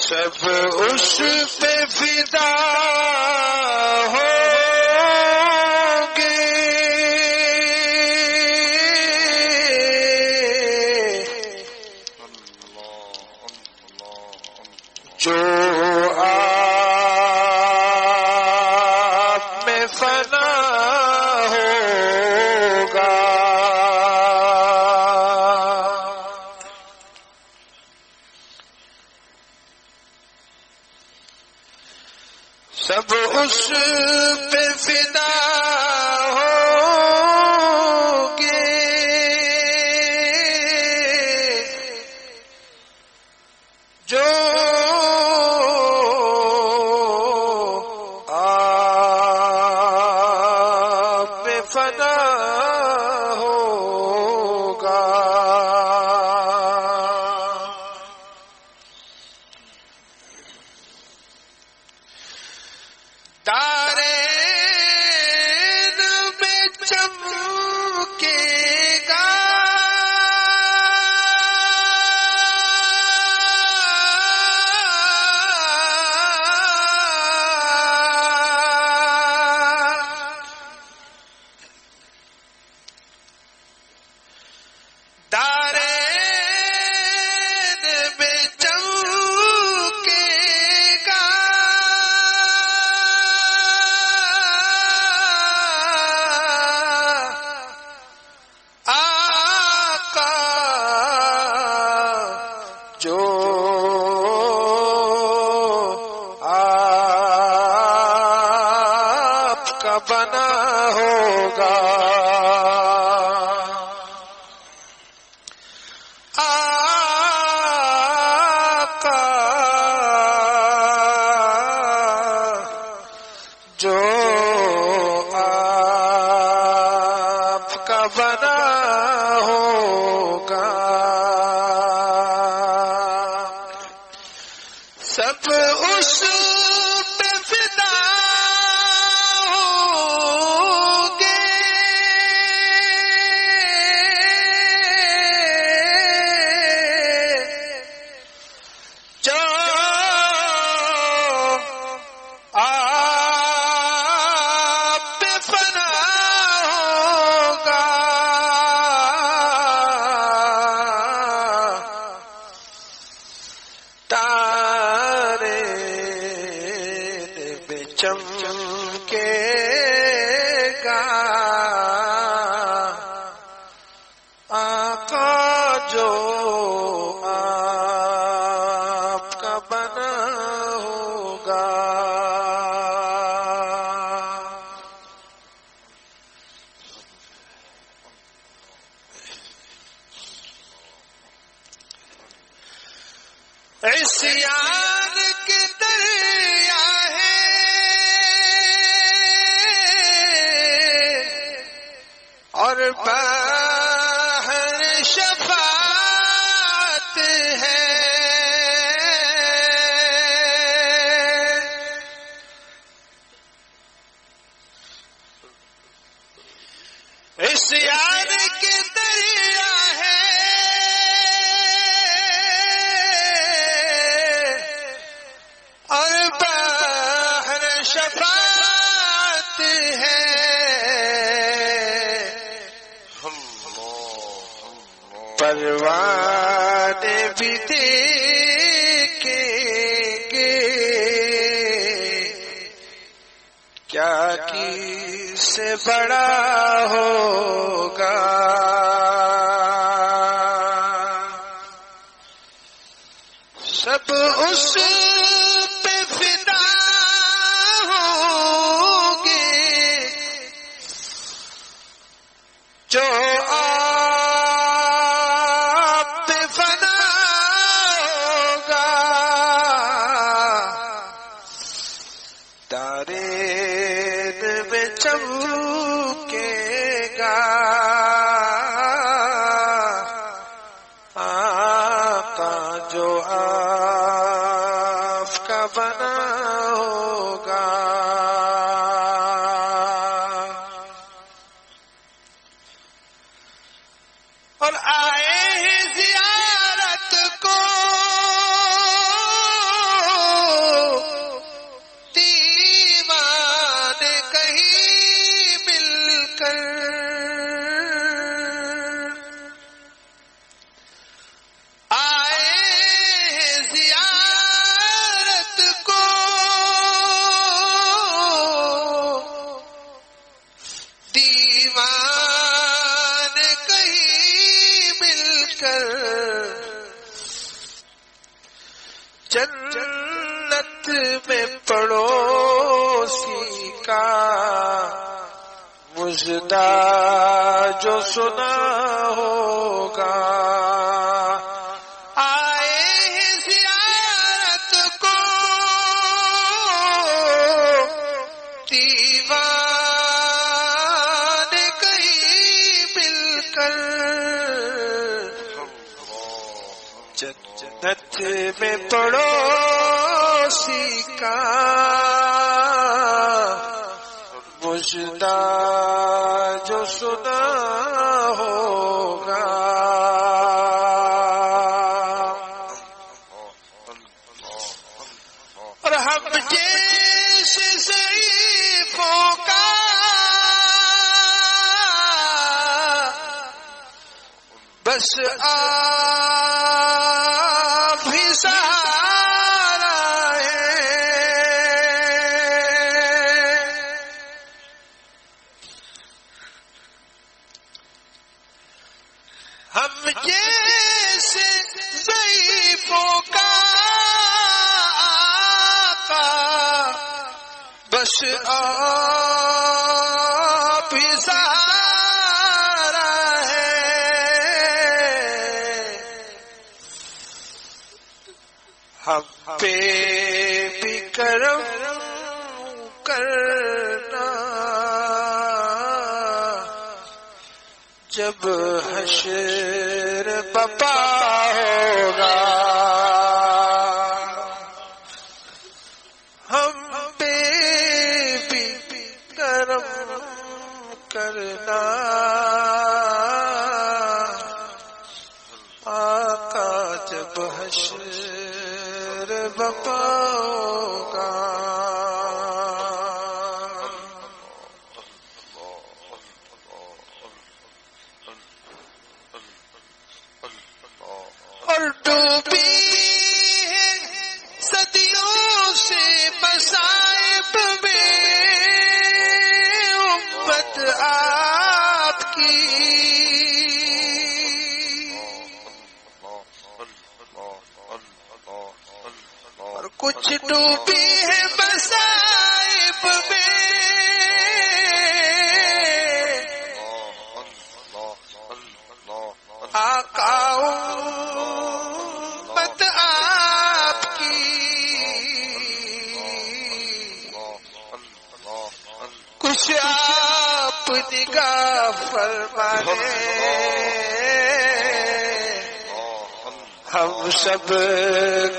سب اس پہ فدا ہو گے جو آپ میں فنا ہوگا. سب اس پہ فدا ہو گے جو آپ میں فنا ہوگا. دارین میں چمکے گا دارین میں چمکے گا آقا جو آپ کا بنا ہوگا. آقا جو آپ کا بنا ہوگا. سب اس پہ فدا ہوں گے جو آپ پہ فنا ہوگا. تارے میں چمکے گا آقا جو آپ کا بنا ہوگا. عصیان کے دریا ہے اور بحر شفاعت ہے. عصیان کے دریا ہے اور بحر شفاعت ہے. پروانے بھی دیکھیں گے کیا کس سے بڑا ہوگا. سب اس پہ فدا ہوں گے جو آپ پہ فنا ہوگا. دارین میں چمکے گا آقا جو آپ کا بنا ہوگا. اور آئے ہیں زیارت کو جنت میں پڑوسی کا مژدہ جو سنا ہوگا، آئے ہیں زیارت کو دیوان کہیں مل کر، جنت میں پڑوسی کا مژدہ جو سنا ہوگا، اور ہم جیسے ضعیفوں کا بس آپ ہی سہارا ہے، ہم جیسے ضعیفوں کا آقا بس آپ ہی سہارا ہے، ہم پہ بھی کرم کرنا جب حشر بپا ہوگا، ہم پہ بھی کرم کرنا آقا جب حشر بپا ہوگا، اور ڈوبی ہے صدیوں سے مصائب میں امت آپ کی، اور کچھ ڈوبی ہے مصائب میں آقا امت آپ کی، کچھ آپ نگاہ فرمائے ہم سب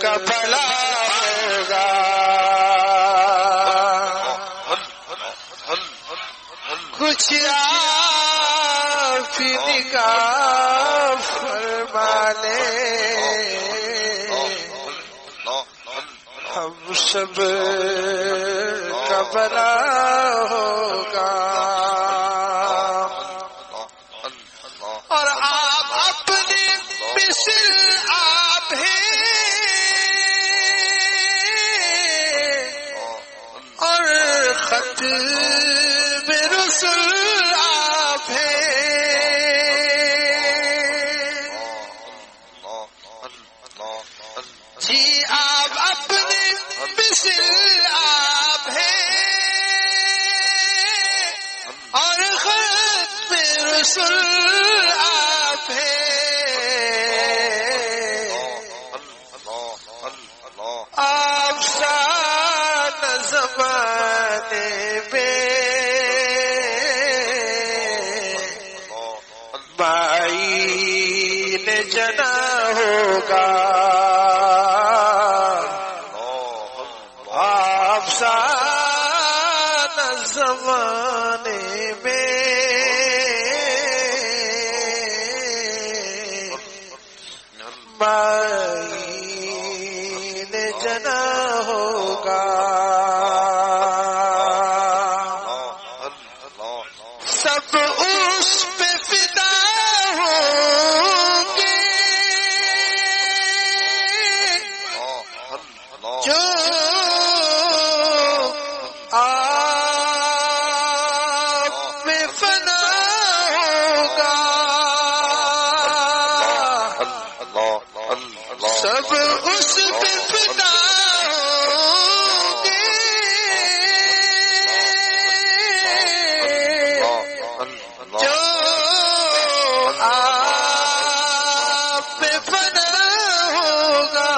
کا بھلا ہوگا، کچھ آپ نگاہ فرمانے ہم سب کا بھلا ہوگا، اور آپ اپنے مثل آپ ہیں اور خط میں رسول آپ ہیں، جی آپ اپنے مثل آپ ہیں اور خط میں رسول آپ ہیں، آپ شان زمانے میں بائی نے جنا ہوگا، آپ شان زمانے میں بائی نے جنا ہوگا، سب اس پہ فدا ہوں گے جو آپ میں فنا ہوگا، سب اس پہ فدا ہوں گے جو آپ پہ فنا ہوگا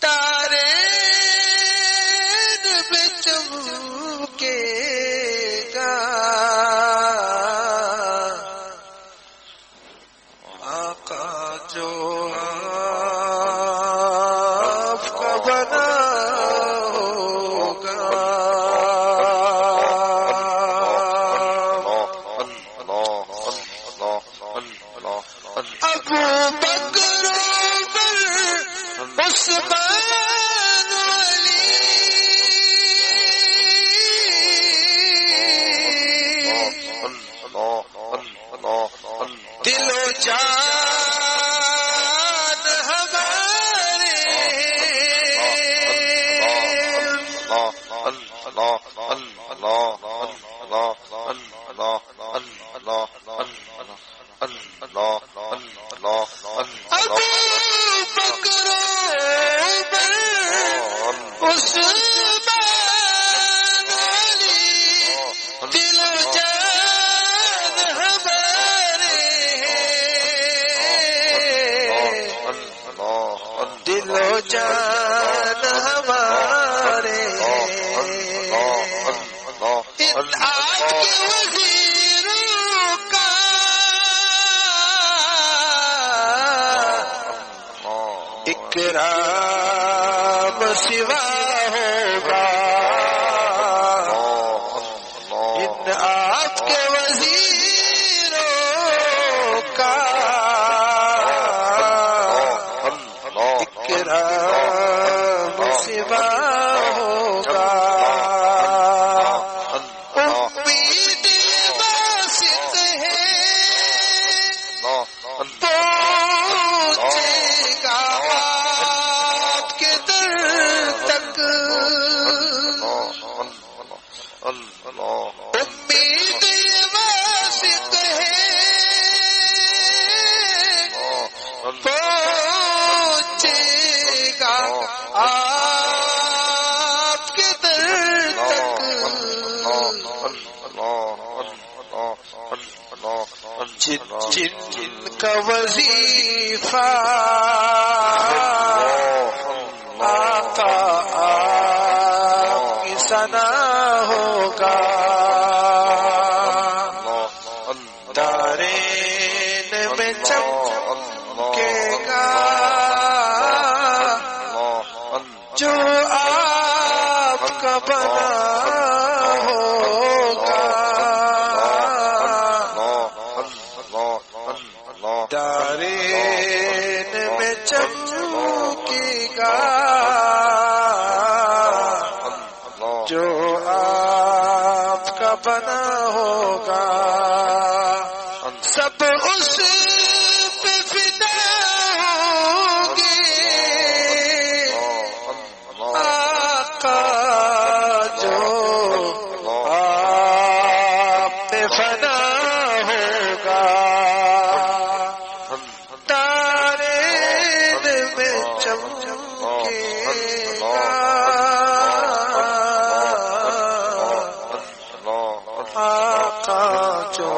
تارے میں چمکے گا آقا جو آپ کا بنا ہوگا ابو بکر عمر عثمان علی دل و جان ہمارے ابو بکر عمر عثمان علی دل و جان ہمارے دل و جان ہمارے ان آپ کے وزیروں کا اکرام سوا ہوگا ان آپ کے وزیروں کا اکرام سوا ہوگا امید واسط ہے پہنچے گا آپ کے در تک امید واسط ہے پہنچے گا آپ کے در تک جن کا وظیفہ آقا آپ کی ثنا ہوگا دارین میں چمکے گا جو آپ کا بنا ہوگا دارین میں چمکے گا جو آپ کا بنا ہوگا سب اس پہ فدا ہوں گے آقا جو آپ پہ فنا ہوگا تارین میں چمکے گا آقا جو